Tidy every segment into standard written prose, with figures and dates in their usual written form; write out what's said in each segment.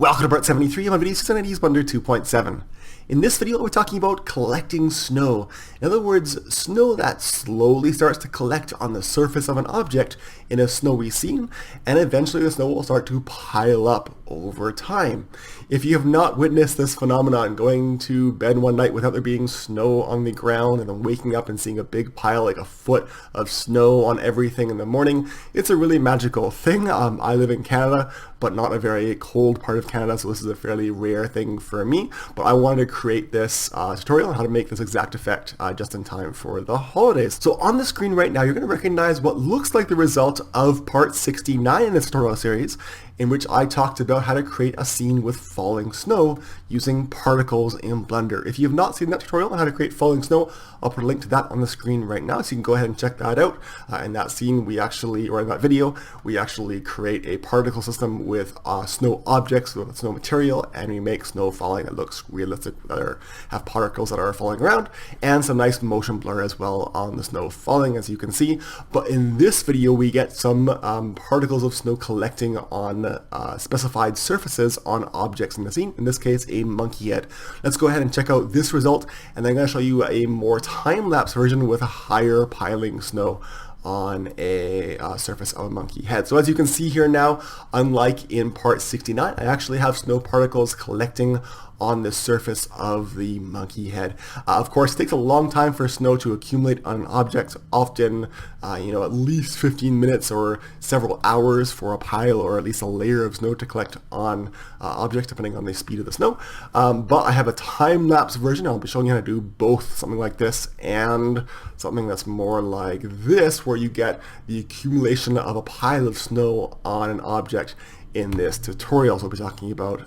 Welcome to part 73 of my video 690s Blender 2.7. In this video we're talking about collecting snow. In other words, snow that slowly starts to collect on the surface of an object in a snowy scene, and eventually the snow will start to pile up over time. If you have not witnessed this phenomenon, going to bed one night without there being snow on the ground and then waking up and seeing a big pile like a foot of snow on everything in the morning, it's a really magical thing. I live in Canada, but not a very cold part of Canada, so this is a fairly rare thing for me. But I wanted to create this tutorial on how to make this exact effect just in time for the holidays. So on the screen right now, you're going to recognize what looks like the result of part 69 in this tutorial series, in which I talked about how to create a scene with falling snow using particles in Blender. If you have not seen that tutorial on how to create falling snow, I'll put a link to that on the screen right now, so you can go ahead and check that out. In that scene, in that video, we actually create a particle system with snow objects, with snow material, and we make snow falling that looks realistic, that have particles that are falling around, and some nice motion blur as well on the snow falling, as you can see. But in this video, we get some particles of snow collecting on specified surfaces on objects in the scene, in this case a monkey head. Let's go ahead and check out this result, and then I'm going to show you a more time-lapse version with a higher piling snow on a surface of a monkey head. So as you can see here now, unlike in part 69, I actually have snow particles collecting on the surface of the monkey head. Of course, it takes a long time for snow to accumulate on an object, often at least 15 minutes or several hours for a pile or at least a layer of snow to collect on objects, depending on the speed of the snow. But I have a time-lapse version. I'll be showing you how to do both something like this and something that's more like this, where you get the accumulation of a pile of snow on an object in this tutorial. So we'll be talking about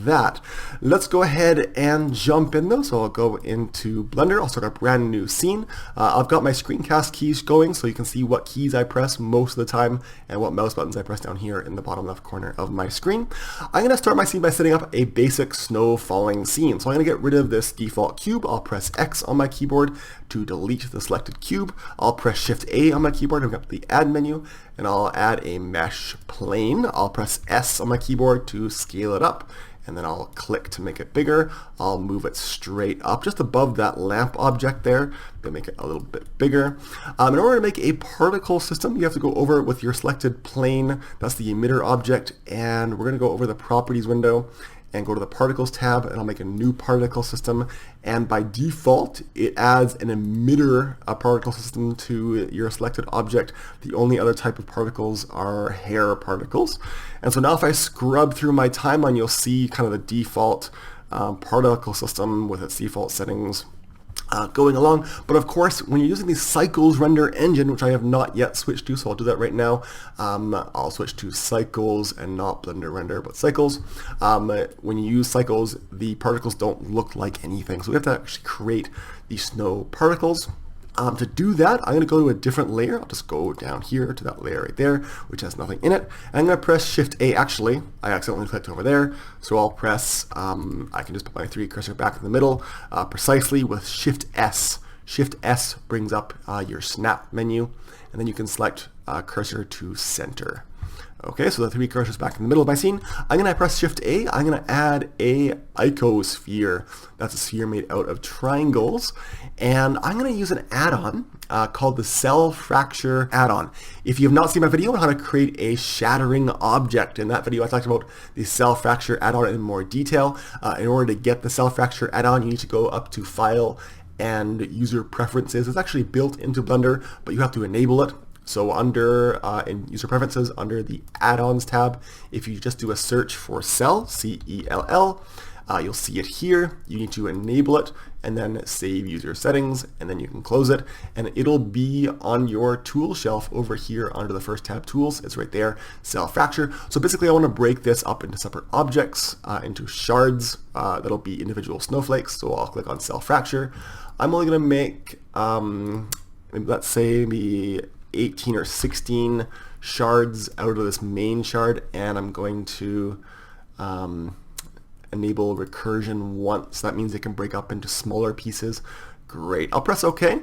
that. Let's go ahead and jump in though. So I'll go into Blender. I'll start a brand new scene. I've got my screencast keys going so you can see what keys I press most of the time and what mouse buttons I press down here in the bottom left corner of my screen. I'm going to start my scene by setting up a basic snow falling scene. So I'm going to get rid of this default cube. I'll press X on my keyboard to delete the selected cube. I'll press Shift A on my keyboard to bring up the add menu, and I'll add a mesh plane. I'll press S on my keyboard to scale it up, and then I'll click to make it bigger. I'll move it straight up just above that lamp object there to make it a little bit bigger. In order to make a particle system, you have to go over it with your selected plane. That's the emitter object, and we're going to go over the properties window and go to the particles tab, and I'll make a new particle system. And by default, it adds an emitter particle system to your selected object. The only other type of particles are hair particles. And so now if I scrub through my timeline, you'll see kind of the default particle system with its default settings going along. But of course, when you're using the Cycles render engine, which I have not yet switched to, so I'll do that right now. I'll switch to Cycles and not Blender render, but Cycles. When you use Cycles, the particles don't look like anything, so we have to actually create the snow particles. To do that, I'm going to go to a different layer. I'll just go down here to that layer right there, which has nothing in it. And I'm going to press Shift A. Actually, I accidentally clicked over there, so I'll press, I can just put my 3D cursor back in the middle, precisely with Shift S. Shift S brings up your snap menu, and then you can select cursor to center. Okay, so the 3D cursor is back in the middle of my scene. I'm going to press Shift A. I'm going to add a icosphere. That's a sphere made out of triangles. And I'm going to use an add-on called the Cell Fracture add-on. If you have not seen my video on how to create a shattering object, in that video I talked about the Cell Fracture add-on in more detail. In order to get the Cell Fracture add-on, you need to go up to File and User Preferences. It's actually built into Blender, but you have to enable it. So under in User Preferences, under the Add-ons tab, if you just do a search for Cell, C-E-L-L, you'll see it here. You need to enable it and then save user settings, and then you can close it, and it'll be on your tool shelf over here under the first tab, Tools. It's right there, Cell Fracture. So basically I want to break this up into separate objects, into shards that'll be individual snowflakes. So I'll click on Cell Fracture. I'm only going to make, let's say, maybe 18 or 16 shards out of this main shard, and I'm going to enable recursion once. That means it can break up into smaller pieces. Great. I'll press OK,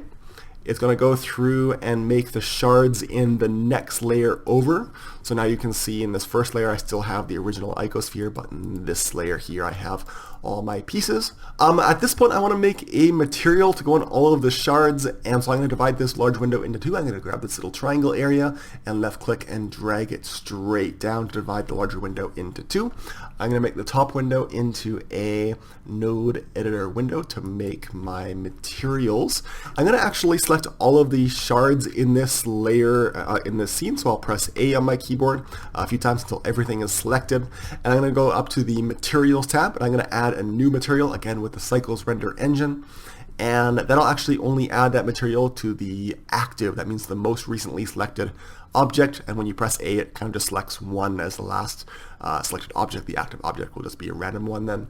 it's going to go through and make the shards in the next layer over. So now you can see in this first layer I still have the original icosphere, but in this layer here I have all my pieces. At this point I want to make a material to go on all of the shards, and so I'm going to divide this large window into two. I'm going to grab this little triangle area and left click and drag it straight down to divide the larger window into two. I'm going to make the top window into a node editor window to make my materials. I'm going to actually select all of the shards in this layer, in this scene, so I'll press A on my keyboard a few times until everything is selected, and I'm going to go up to the materials tab, and I'm going to add a new material, again with the cycles render engine, and then I'll actually only add that material to the active, that means the most recently selected object, and when you press A it kind of just selects one as the last selected object. The active object will just be a random one then.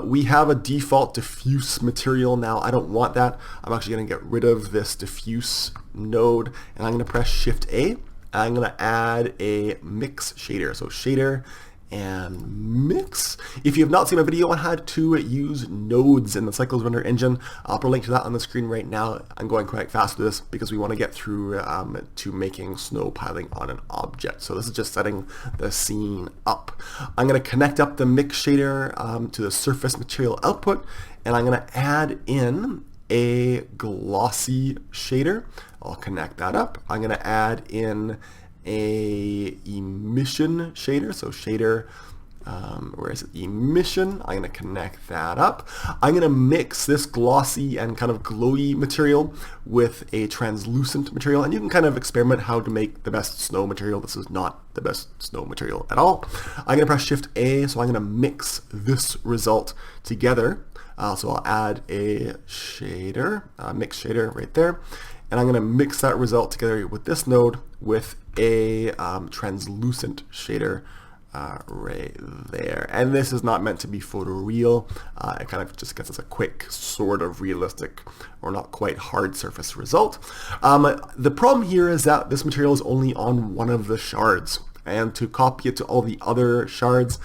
We have a default diffuse material now. I don't want that. I'm actually going to get rid of this diffuse node, and I'm going to press Shift A. I'm going to add a mix shader. So shader and mix. If you have not seen a video on how to use nodes in the cycles render engine, I'll put a link to that on the screen right now. I'm going quite fast with this because we want to get through to making snow piling on an object. So this is just setting the scene up. I'm going to connect up the mix shader to the surface material output, and I'm going to add in a glossy shader. I'll connect that up. I'm going to add in a emission shader, so shader, where is it, emission, I'm going to connect that up. I'm going to mix this glossy and kind of glowy material with a translucent material, and you can kind of experiment how to make the best snow material. This is not the best snow material at all. I'm going to press Shift A, so I'm going to mix this result together. So I'll add a shader, mix shader right there, and I'm going to mix that result together with this node with a translucent shader right there. And this is not meant to be photoreal. It kind of just gets us a quick sort of realistic or not quite hard surface result. The problem here is that this material is only on one of the shards, and to copy it to all the other shards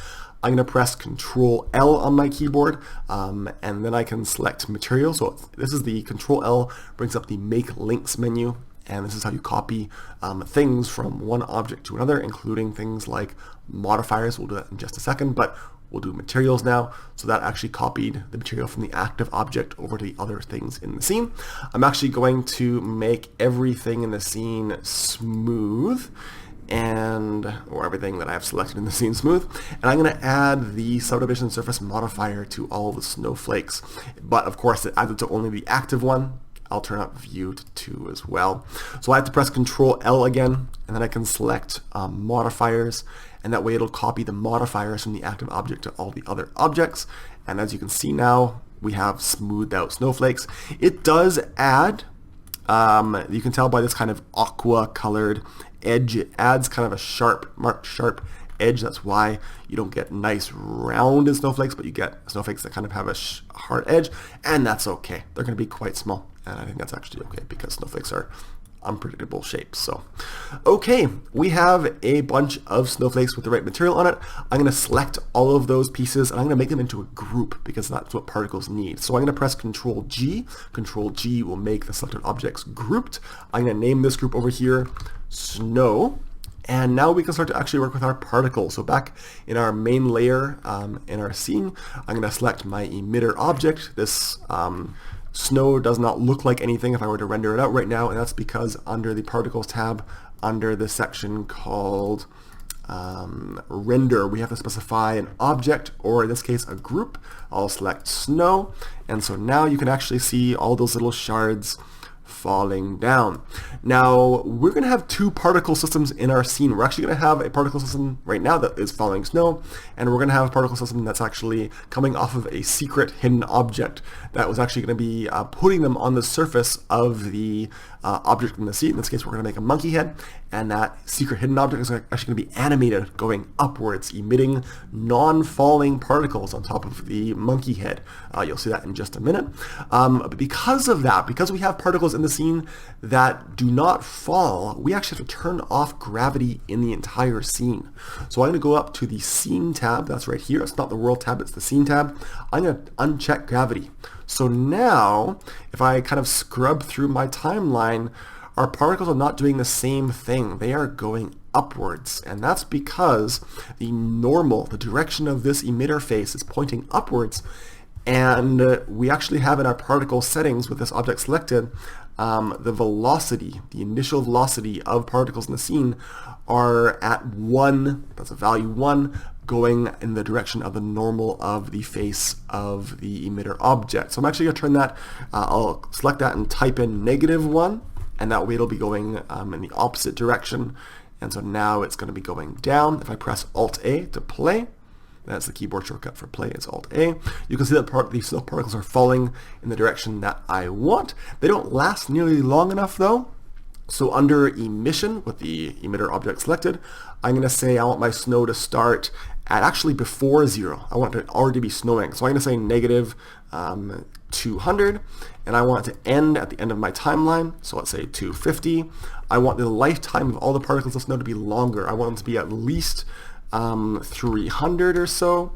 I'm going to press Control L on my keyboard, and then I can select material. So this is the Control L brings up the Make Links menu, and this is how you copy things from one object to another, including things like modifiers. We'll do that in just a second, but we'll do materials now. So that actually copied the material from the active object over to the other things in the scene. I'm actually going to make everything in the scene smooth, or everything that I have selected in the scene smooth, and I'm going to add the subdivision surface modifier to all the snowflakes, but of course it adds it to only the active one. I'll turn up view to 2 as well. So I have to press Control L again, and then I can select modifiers, and that way it'll copy the modifiers from the active object to all the other objects. And as you can see now, we have smoothed out snowflakes. It does add, you can tell by this kind of aqua colored edge, it adds kind of a marked sharp edge. That's why you don't get nice rounded snowflakes, but you get snowflakes that kind of have a hard edge, and that's okay. They're going to be quite small, and I think that's actually okay because snowflakes are unpredictable shapes. So, okay, we have a bunch of snowflakes with the right material on it. I'm going to select all of those pieces, and I'm going to make them into a group because that's what particles need. So I'm going to press Control G. Control G will make the selected objects grouped. I'm going to name this group over here Snow. And now we can start to actually work with our particles. So back in our main layer in our scene, I'm going to select my emitter object. This snow does not look like anything if I were to render it out right now, and that's because under the particles tab, under the section called render, we have to specify an object, or in this case a group. I'll select snow, and so now you can actually see all those little shards falling down. Now we're going to have two particle systems in our scene. We're actually going to have a particle system right now that is falling snow, and we're going to have a particle system that's actually coming off of a secret hidden object that was actually going to be putting them on the surface of the object in the scene. In this case we're going to make a monkey head, and that secret hidden object is actually going to be animated going upwards, emitting non-falling particles on top of the monkey head. You'll see that in just a minute. But because of that, because we have particles in the scene that do not fall, we actually have to turn off gravity in the entire scene. So I'm going to go up to the Scene tab. That's right here. It's not the World tab, it's the Scene tab. I'm going to uncheck gravity. So now, if I kind of scrub through my timeline, our particles are not doing the same thing. They are going upwards, and that's because the direction of this emitter face is pointing upwards, and we actually have in our particle settings with this object selected, the velocity, the initial velocity of particles in the scene are at 1, that's a value 1, going in the direction of the normal of the face of the emitter object. So I'm actually going to turn that, I'll select that and type in -1, and that way it'll be going in the opposite direction. And so now it's going to be going down. If I press Alt-A to play, that's the keyboard shortcut for play, it's Alt-A. You can see that these snow particles are falling in the direction that I want. They don't last nearly long enough though. So under emission, with the emitter object selected, I'm going to say I want my snow to start at actually before 0. I want it to already be snowing. So I'm going to say negative 200, and I want it to end at the end of my timeline. So let's say 250. I want the lifetime of all the particles of snow to be longer. I want them to be at least 300 or so,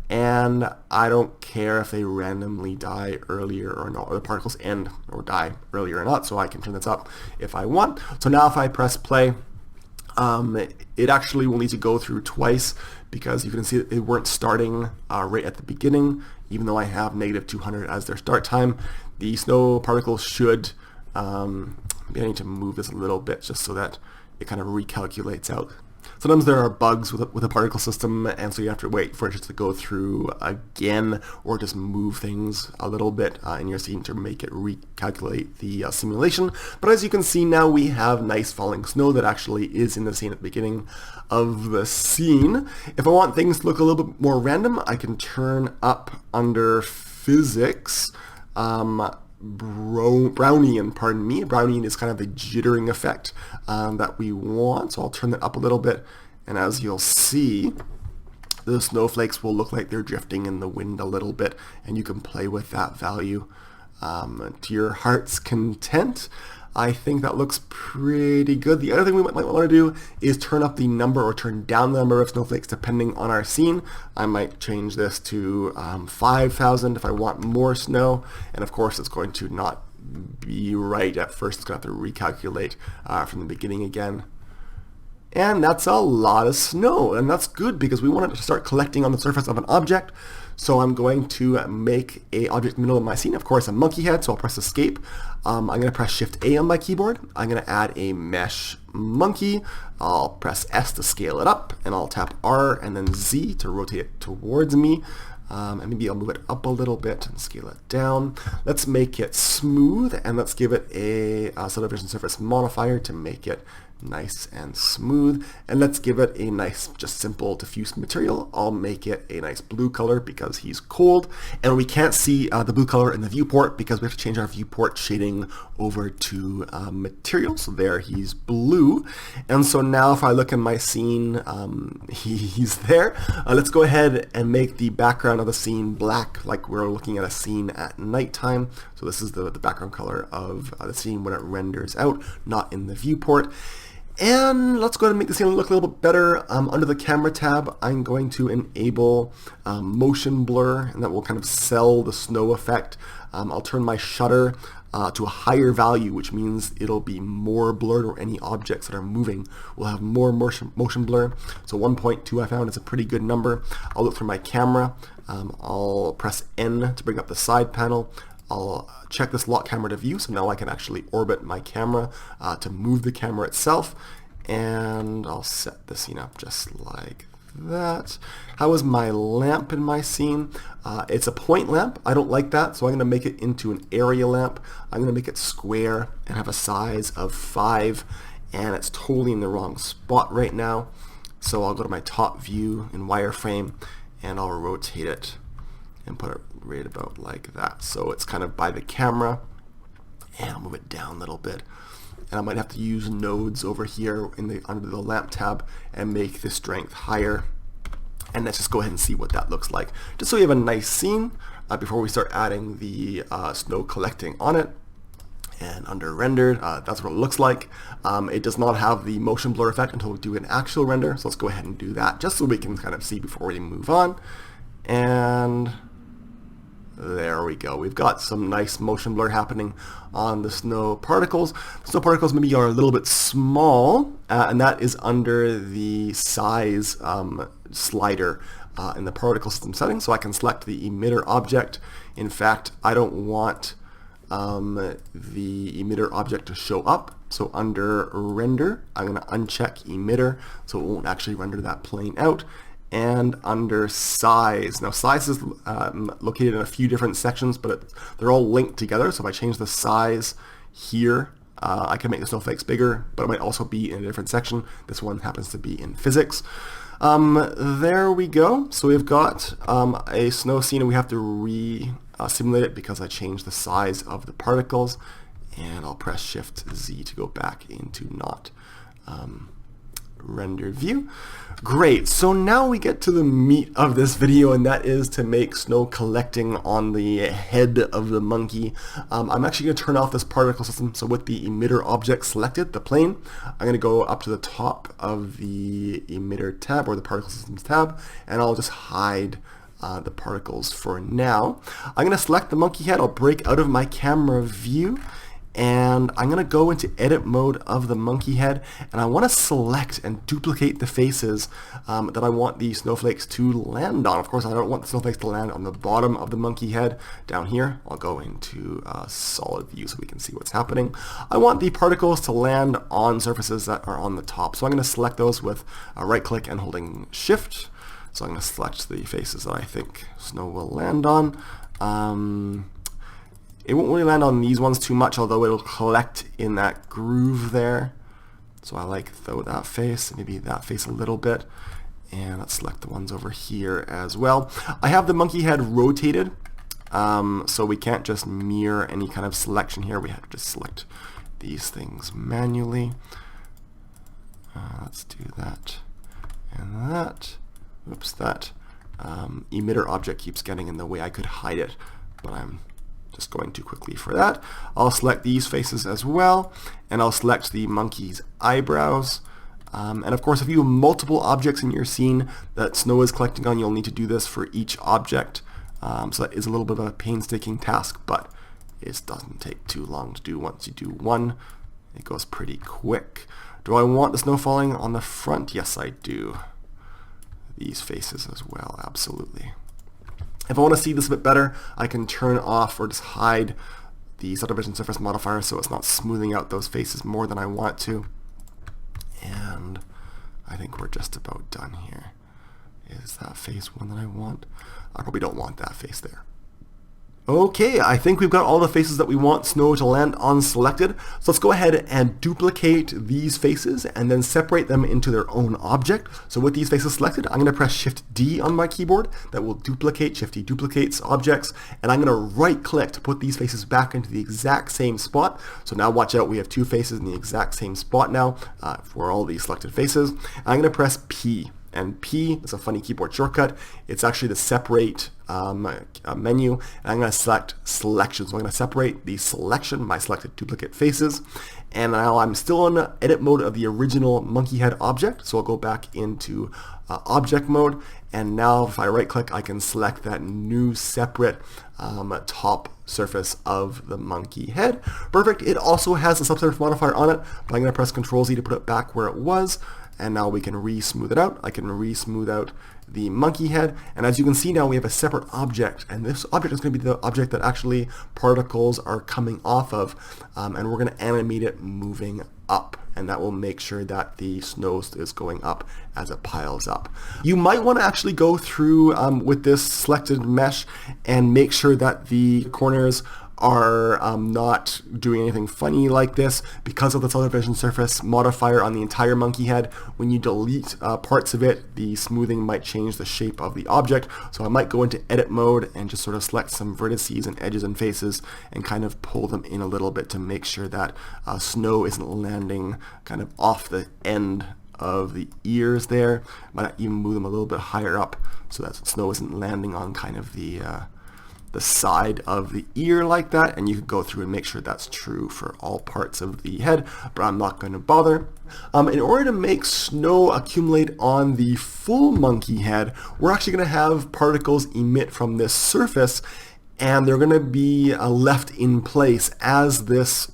and I don't care if they randomly die earlier or not, or the particles end or die earlier or not, so I can turn this up if I want. So now if I press play, it actually will need to go through twice, because you can see that they weren't starting right at the beginning, even though I have -200 as their start time. The snow particles should, maybe I need to move this a little bit just so that it kind of recalculates out. Sometimes there are bugs with a particle system, and so you have to wait for it just to go through again, or just move things a little bit in your scene to make it recalculate the simulation. But as you can see now, we have nice falling snow that actually is in the scene at the beginning of the scene. If I want things to look a little bit more random, I can turn up under physics, Brownian, pardon me. Brownian is kind of the jittering effect that we want, so I'll turn that up a little bit, and as you'll see, the snowflakes will look like they're drifting in the wind a little bit, and you can play with that value to your heart's content. I think that looks pretty good. The other thing we might want to do is turn up the number or turn down the number of snowflakes depending on our scene. I might change this to 5,000 if I want more snow, and of course it's going to not be right at first. It's going to have to recalculate from the beginning again. And that's a lot of snow, and that's good because we want it to start collecting on the surface of an object. So I'm going to make a object in the middle of my scene, of course a monkey head, so I'll press escape. I'm going to press Shift A on my keyboard. I'm going to add a mesh monkey. I'll press S to scale it up, and I'll tap R and then Z to rotate it towards me. And maybe I'll move it up a little bit and scale it down. Let's make it smooth, and let's give it a subdivision surface modifier to make it nice and smooth, and let's give it a nice, just simple diffuse material. I'll make it a nice blue color because he's cold, and we can't see the blue color in the viewport because we have to change our viewport shading over to material. So there, he's blue, and so now if I look in my scene, he's there. Let's go ahead and make the background of the scene black, like we're looking at a scene at nighttime. So this is the background color of the scene when it renders out, not in the viewport. And let's go ahead and make the scene look a little bit better. Under the camera tab, I'm going to enable motion blur, and that will kind of sell the snow effect. I'll turn my shutter to a higher value, which means it'll be more blurred, or any objects that are moving will have more motion blur. So 1.2 I found is a pretty good number. I'll look through my camera. I'll press N to bring up the side panel. I'll check this lock camera to view, so now I can actually orbit my camera to move the camera itself, and I'll set the scene up just like that. How is my lamp in my scene? It's a point lamp. I don't like that, so I'm going to make it into an area lamp. I'm going to make it square and have a size of 5, and it's totally in the wrong spot right now. So I'll go to my top view in wireframe, and I'll rotate it and put it right about like that. So it's kind of by the camera, and I'll move it down a little bit. And I might have to use nodes over here under the lamp tab and make the strength higher. And let's just go ahead and see what that looks like. Just so you have a nice scene before we start adding the snow collecting on it. And under rendered, that's what it looks like. It does not have the motion blur effect until we do an actual render. So let's go ahead and do that just so we can kind of see before we move on. And There we go. We've got some nice motion blur happening on the snow particles. The snow particles maybe are a little bit small, and that is under the size slider in the particle system settings. So I can select the emitter object. In fact, I don't want the emitter object to show up. So under render, I'm going to uncheck emitter so it won't actually render that plane out. And under size. Now size is located in a few different sections, but they're all linked together. So if I change the size here, I can make the snowflakes bigger, but it might also be in a different section. This one happens to be in physics. There we go. So we've got a snow scene, and we have to re-simulate it because I changed the size of the particles. And I'll press Shift Z to go back into not render view. Great, so now we get to the meat of this video, and that is to make snow collecting on the head of the monkey. I'm actually going to turn off this particle system. So with the emitter object selected, the plane, I'm going to go up to the top of the emitter tab or the particle systems tab, and I'll just hide the particles for now. I'm going to select the monkey head. I'll break out of my camera view, and I'm going to go into edit mode of the monkey head, and I want to select and duplicate the faces that I want the snowflakes to land on. Of course, I don't want the snowflakes to land on the bottom of the monkey head down here. I'll go into solid view so we can see what's happening. I want the particles to land on surfaces that are on the top. So I'm going to select those with a right click and holding shift. So I'm going to select the faces that I think snow will land on. It won't really land on these ones too much, although it'll collect in that groove there. So I like that face, maybe that face a little bit. And let's select the ones over here as well. I have the monkey head rotated, so we can't just mirror any kind of selection here. We have to just select these things manually. Let's do that and that. Oops, that emitter object keeps getting in the way. I could hide it, but I'm just going too quickly for that. I'll select these faces as well, and I'll select the monkey's eyebrows. And of course, if you have multiple objects in your scene that snow is collecting on, you'll need to do this for each object. So that is a little bit of a painstaking task, but it doesn't take too long to do. Once you do one, it goes pretty quick. Do I want the snow falling on the front? Yes, I do. These faces as well, absolutely. If I want to see this a bit better, I can turn off or just hide the subdivision surface modifier so it's not smoothing out those faces more than I want to. And I think we're just about done here. Is that face one that I want? I probably don't want that face there. Okay, I think we've got all the faces that we want snow to land on selected. So let's go ahead and duplicate these faces and then separate them into their own object. So with these faces selected, I'm going to press Shift D on my keyboard. That will duplicate. Shift D duplicates objects. And I'm going to right click to put these faces back into the exact same spot. So now watch out, we have two faces in the exact same spot now for all these selected faces. I'm going to press P. And P is a funny keyboard shortcut. It's actually the separate menu, and I'm going to select selection. So I'm going to separate the selection, my selected duplicate faces, and now I'm still in edit mode of the original monkey head object. So I'll go back into object mode, and now if I right click, I can select that new separate top surface of the monkey head. Perfect. It also has a subsurface modifier on it, but I'm going to press Ctrl Z to put it back where it was. And now we can re-smooth it out. I can re-smooth out the monkey head. And as you can see now, we have a separate object. And this object is going to be the object that actually particles are coming off of. And we're going to animate it moving up. And that will make sure that the snow is going up as it piles up. You might want to actually go through with this selected mesh and make sure that the corners are not doing anything funny like this because of the subdivision surface modifier on the entire monkey head. When you delete parts of it, the smoothing might change the shape of the object. So I might go into edit mode and just sort of select some vertices and edges and faces and kind of pull them in a little bit to make sure that snow isn't landing kind of off the end of the ears there. Might even move them a little bit higher up so that snow isn't landing on kind of the side of the ear like that, and you can go through and make sure that's true for all parts of the head, but I'm not going to bother. In order to make snow accumulate on the full monkey head, we're actually going to have particles emit from this surface, and they're going to be left in place as this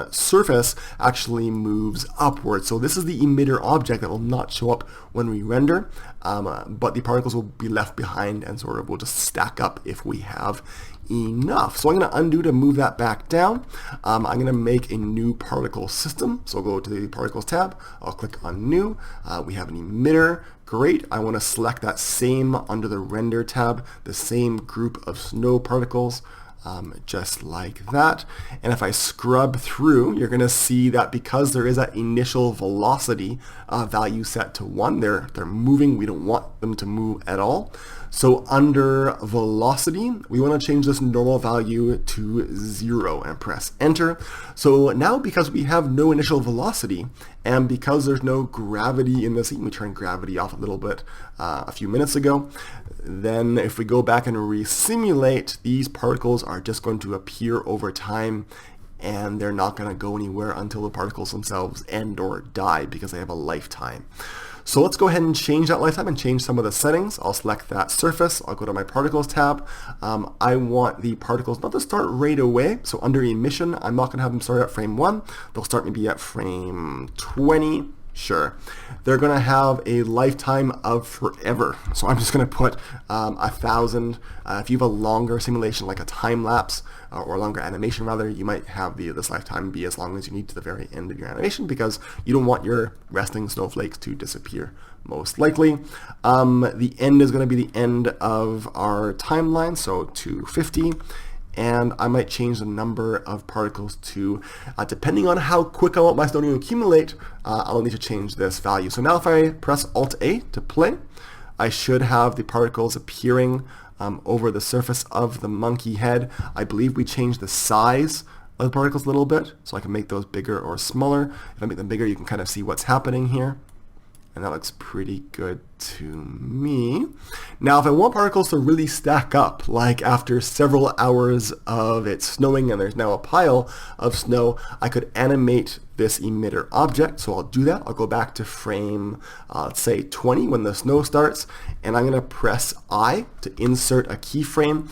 surface actually moves upward. So this is the emitter object that will not show up when we render, but the particles will be left behind and sort of will just stack up if we have enough. So I'm going to undo to move that back down. I'm going to make a new particle system. So I'll go to the particles tab. I'll click on new. We have an emitter. Great. I want to select that same under the render tab, the same group of snow particles. Just like that. And if I scrub through, you're going to see that because there is that initial velocity value set to 1, they're moving. We don't want them to move at all. So under velocity, we want to change this normal value to 0 and press enter. So now because we have no initial velocity and because there's no gravity in this, we turned gravity off a little bit a few minutes ago, then if we go back and resimulate, these particles are just going to appear over time and they're not going to go anywhere until the particles themselves end or die because they have a lifetime. So let's go ahead and change that lifetime and change some of the settings. I'll select that surface. I'll go to my particles tab. I want the particles not to start right away. So under emission, I'm not going to have them start at frame 1. They'll start maybe at frame 20. Sure. They're going to have a lifetime of forever. So I'm just going to put 1,000. If you have a longer simulation, like a time lapse or a longer animation rather, you might have this lifetime be as long as you need to the very end of your animation because you don't want your resting snowflakes to disappear most likely. The end is going to be the end of our timeline, so 250. And I might change the number of particles to, depending on how quick I want my snow to accumulate, I'll need to change this value. So now if I press Alt-A to play, I should have the particles appearing over the surface of the monkey head. I believe we changed the size of the particles a little bit, so I can make those bigger or smaller. If I make them bigger, you can kind of see what's happening here. And that looks pretty good to me. Now, if I want particles to really stack up, like after several hours of it snowing and there's now a pile of snow, I could animate this emitter object. So I'll do that. I'll go back to frame, let's say 20 when the snow starts, and I'm going to press I to insert a keyframe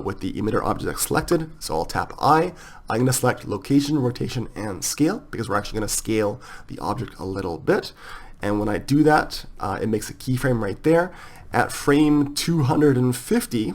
with the emitter object selected. So I'll tap I. I'm going to select location, rotation, and scale because we're actually going to scale the object a little bit. And when I do that, it makes a keyframe right there. At frame 250,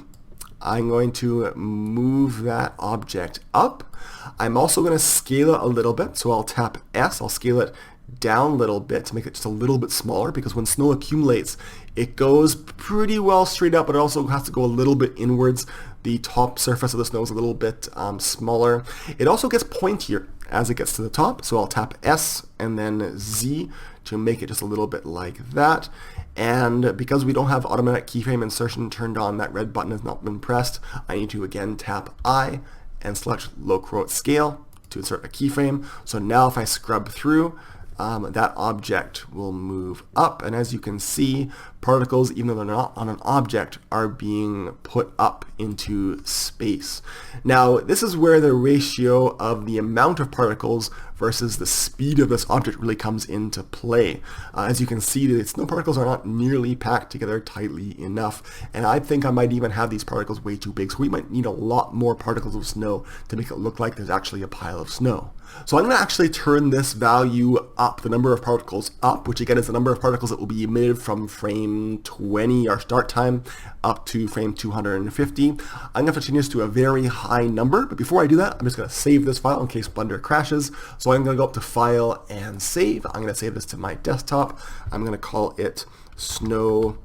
I'm going to move that object up. I'm also going to scale it a little bit. So I'll tap S. I'll scale it down a little bit to make it just a little bit smaller because when snow accumulates, it goes pretty well straight up, but it also has to go a little bit inwards. The top surface of the snow is a little bit smaller. It also gets pointier as it gets to the top. So I'll tap S and then Z to make it just a little bit like that. And because we don't have automatic keyframe insertion turned on, that red button has not been pressed, I need to again tap I and select low scale to insert a keyframe. So now if I scrub through, that object will move up, and as you can see, particles, even though they're not on an object, are being put up into space. Now, this is where the ratio of the amount of particles versus the speed of this object really comes into play. As you can see, the snow particles are not nearly packed together tightly enough, and I think I might even have these particles way too big, so we might need a lot more particles of snow to make it look like there's actually a pile of snow. So I'm going to actually turn this value up, the number of particles up, which again is the number of particles that will be emitted from frame 20, our start time, up to frame 250. I'm going to have to change this to a very high number, but before I do that, I'm just going to save this file in case Blender crashes. So I'm going to go up to File and Save. I'm going to save this to my desktop. I'm going to call it Snow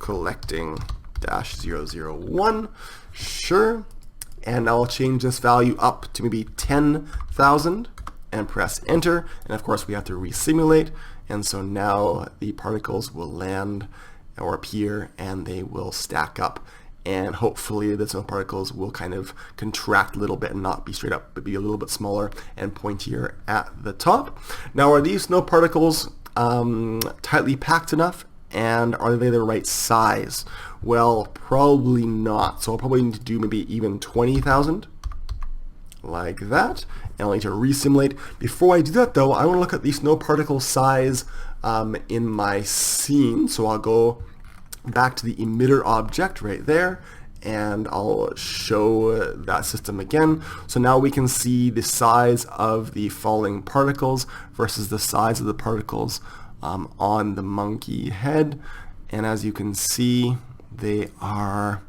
Collecting -001. Sure. And I'll change this value up to maybe 10,000 and press enter. And of course we have to resimulate. And so now the particles will land or appear and they will stack up. And hopefully the snow particles will kind of contract a little bit and not be straight up, but be a little bit smaller and pointier at the top. Now, are these snow particles tightly packed enough? And are they the right size? Well, probably not. So I'll probably need to do maybe even 20,000, like that. And I'll need to resimulate. Before I do that though, I want to look at the snow particle size in my scene. So I'll go back to the emitter object right there, and I'll show that system again. So now we can see the size of the falling particles versus the size of the particles on the monkey head. And as you can see, they are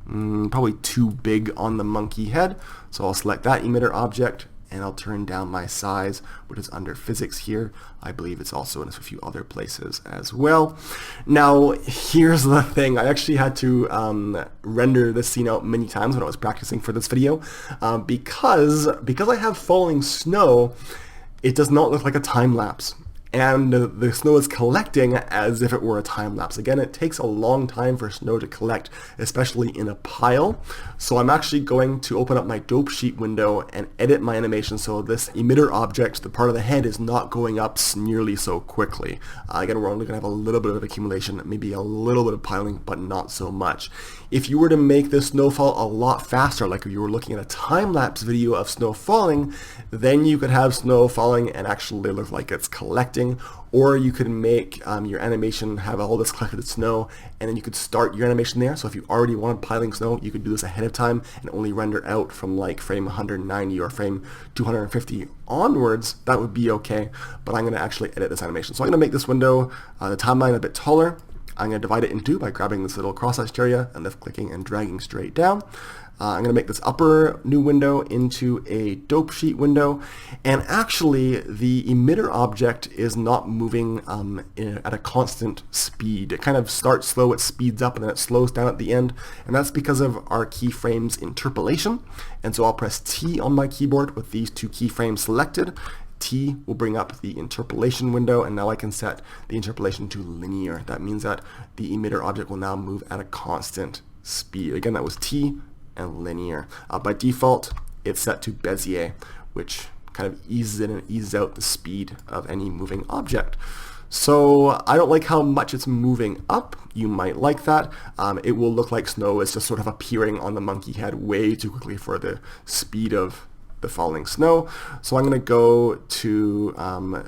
probably too big on the monkey head. So I'll select that emitter object, and I'll turn down my size, which is under physics here. I believe it's also in a few other places as well. Now, here's the thing. I actually had to render this scene out many times when I was practicing for this video, because I have falling snow, it does not look like a time lapse. And the snow is collecting as if it were a time lapse. Again, it takes a long time for snow to collect, especially in a pile. So I'm actually going to open up my dope sheet window and edit my animation so this emitter object, the part of the head, is not going up nearly so quickly. Again, we're only going to have a little bit of accumulation, maybe a little bit of piling, but not so much. If you were to make the snowfall a lot faster, like if you were looking at a time-lapse video of snow falling, then you could have snow falling and actually look like it's collecting. Or you could make your animation have all this collected snow, and then you could start your animation there. So if you already wanted piling snow, you could do this ahead of time and only render out from like frame 190 or frame 250 onwards. That would be okay, but I'm going to actually edit this animation. So I'm going to make this window, the timeline, a bit taller. I'm going to divide it in two by grabbing this little cross-hatched area and left clicking and dragging straight down. I'm going to make this upper new window into a dope sheet window, and actually the emitter object is not moving at a constant speed. It kind of starts slow, it speeds up, and then it slows down at the end, and that's because of our keyframes interpolation. And so I'll press T on my keyboard with these two keyframes selected. T will bring up the interpolation window, and now I can set the interpolation to linear. That means that the emitter object will now move at a constant speed. Again, that was T and linear. By default, it's set to Bezier, which kind of eases in and eases out the speed of any moving object. So I don't like how much it's moving up. You might like that. It will look like snow is just sort of appearing on the monkey head way too quickly for the speed of the falling snow. So I'm going to go to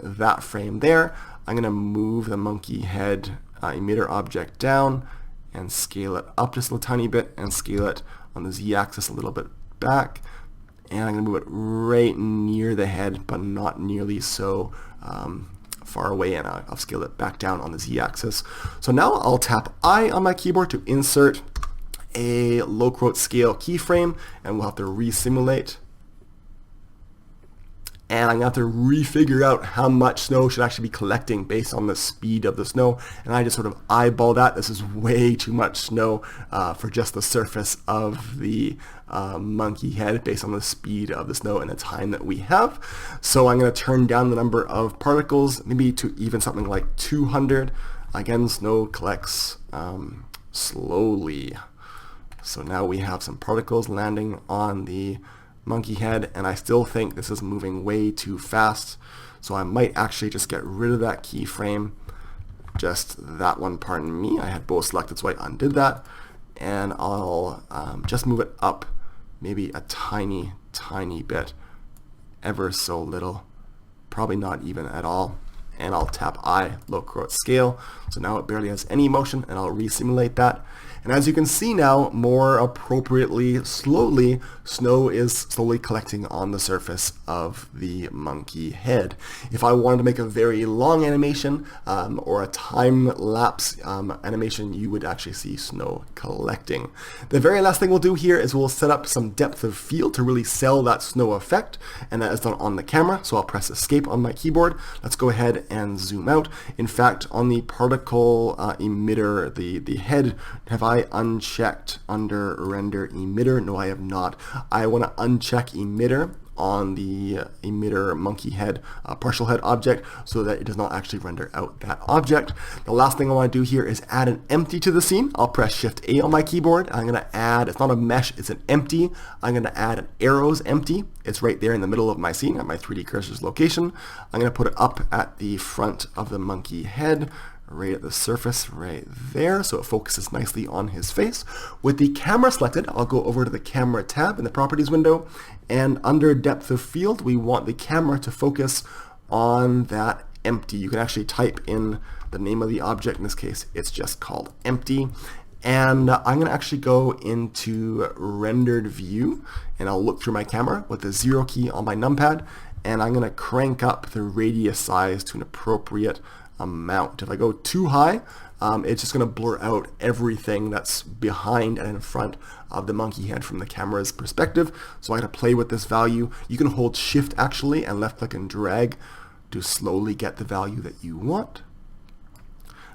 that frame there. I'm going to move the monkey head emitter object down and scale it up just a tiny bit and scale it on the z-axis a little bit back. And I'm going to move it right near the head, but not nearly so far away, and I'll scale it back down on the z-axis. So now I'll tap I on my keyboard to insert a low-quote scale keyframe, and we'll have to re-simulate. And I'm going to have to refigure out how much snow should actually be collecting based on the speed of the snow. And I just sort of eyeball that. This is way too much snow for just the surface of the monkey head based on the speed of the snow and the time that we have. So I'm going to turn down the number of particles, maybe to even something like 200. Again, snow collects slowly. So now we have some particles landing on the monkey head, and I still think this is moving way too fast, so I might actually just get rid of that keyframe, just that one, pardon me. I had both selected, so I undid that, and I'll just move it up maybe a tiny bit, ever so little, probably not even at all. And I'll tap I, low quote scale, so now it barely has any motion, and I'll re-simulate that. And as you can see now, more appropriately, slowly, snow is slowly collecting on the surface of the monkey head. If I wanted to make a very long animation or a time-lapse animation, you would actually see snow collecting. The very last thing we'll do here is we'll set up some depth of field to really sell that snow effect, and that is done on the camera. So I'll press Escape on my keyboard. Let's go ahead and zoom out. In fact, on the particle emitter, the head, have I unchecked under render emitter? No, I have not. I want to uncheck emitter on the emitter monkey head partial head object so that it does not actually render out that object. The last thing I want to do here is add an empty to the scene. I'll press Shift A on my keyboard. I'm going to add, it's not a mesh, it's an empty. I'm going to add an arrows empty. It's right there in the middle of my scene at my 3D cursor's location. I'm going to put it up at the front of the monkey head, right at the surface right there, so it focuses nicely on his face. With the camera selected, I'll go over to the camera tab in the properties window, and under depth of field, we want the camera to focus on that empty. You can actually type in the name of the object. In this case, it's just called empty. And I'm going to actually go into rendered view, and I'll look through my camera with the 0 key on my numpad, and I'm going to crank up the radius size to an appropriate amount. If I go too high, it's just going to blur out everything that's behind and in front of the monkey head from the camera's perspective. So I got to play with this value. You can hold shift actually and left click and drag to slowly get the value that you want.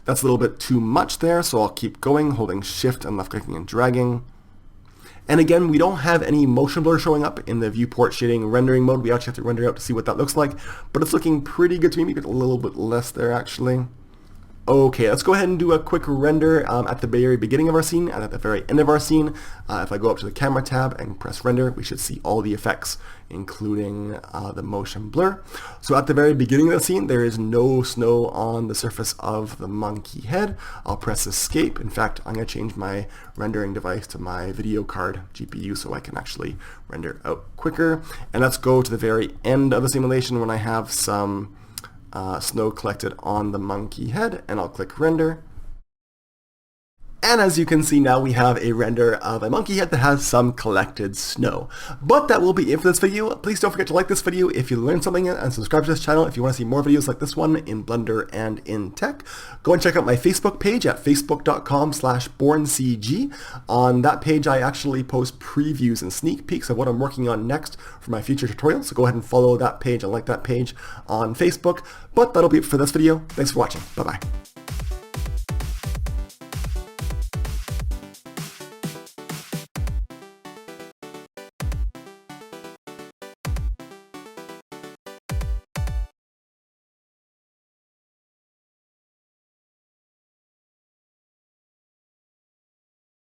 That's a little bit too much there, so I'll keep going, holding shift and left clicking and dragging. And again, we don't have any motion blur showing up in the viewport shading rendering mode. We actually have to render out to see what that looks like, but it's looking pretty good to me. Maybe a little bit less there actually. Okay, let's go ahead and do a quick render at the very beginning of our scene and at the very end of our scene. If I go up to the camera tab and press render, we should see all the effects, including the motion blur. So at the very beginning of the scene, there is no snow on the surface of the monkey head. I'll press escape. In fact, I'm going to change my rendering device to my video card GPU so I can actually render out quicker. And let's go to the very end of the simulation when I have some snow collected on the monkey head, and I'll click render. And as you can see now, we have a render of a monkey head that has some collected snow. But that will be it for this video. Please don't forget to like this video if you learned something, and subscribe to this channel if you want to see more videos like this one in Blender and in tech. Go and check out my Facebook page at facebook.com/borncg. On that page, I actually post previews and sneak peeks of what I'm working on next for my future tutorials. So go ahead and follow that page and like that page on Facebook. But that'll be it for this video. Thanks for watching. Bye-bye.